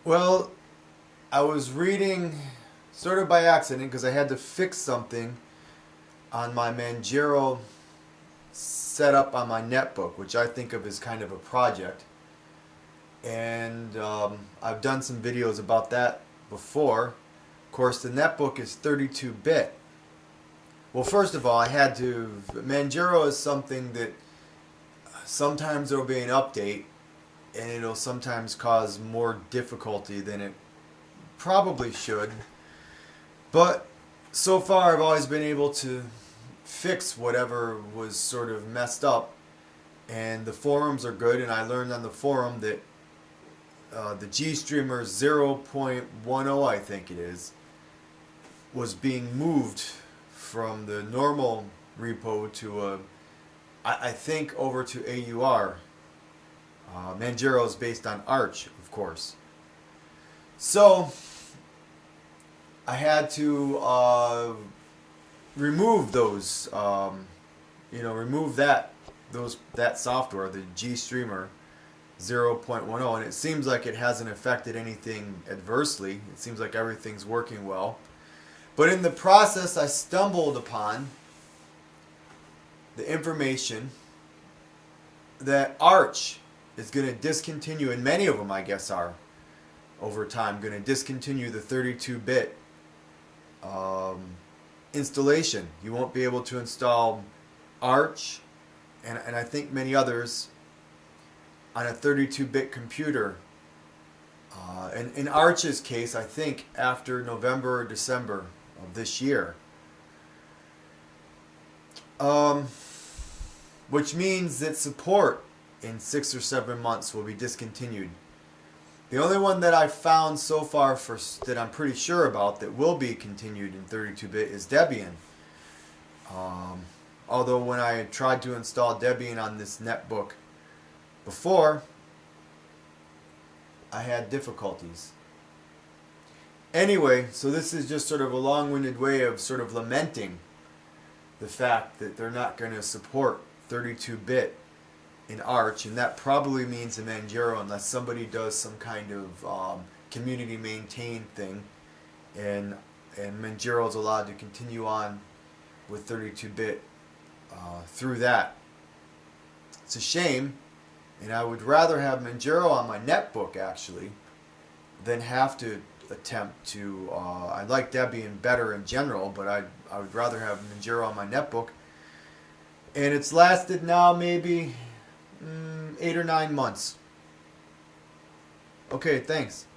Well, I was reading sort of by accident because I had to fix something on my Manjaro setup on my netbook, which I think of as kind of a project. And I've done some videos about that before. Of course, the netbook is 32-bit. Well, first of all, I had to. Manjaro is something that sometimes there will be an update, and it'll sometimes cause more difficulty than it probably should. But so far, I've always been able to fix whatever was sort of messed up. And the forums are good, and I learned on the forum that the GStreamer 0.10, I think it is, was being moved from the normal repo to I think over to AUR. Manjaro is based on Arch, of course. So I had to remove those, remove that software, the GStreamer 0.10, and it seems like it hasn't affected anything adversely. It seems like everything's working well. But in the process, I stumbled upon the information that Arch is going to discontinue, and many of them, I guess, are over time going to discontinue the 32-bit installation. You won't be able to install Arch and I think many others on a 32-bit computer. And in Arch's case, I think after November or December of this year. Which means that support in 6 or 7 months will be discontinued. The only one that I've found so far that I'm pretty sure about that will be continued in 32-bit is Debian. Although when I tried to install Debian on this netbook before, I had difficulties. Anyway, so this is just sort of a long-winded way of sort of lamenting the fact that they're not going to support 32-bit in Arch, and that probably means in Manjaro unless somebody does some kind of community maintained thing, and Manjaro is allowed to continue on with 32-bit through that. It's a shame, and I would rather have Manjaro on my netbook actually than have to attempt to. I like Debian better in general, but I would rather have Manjaro on my netbook. And it's lasted now maybe 8 or 9 months. Okay, thanks.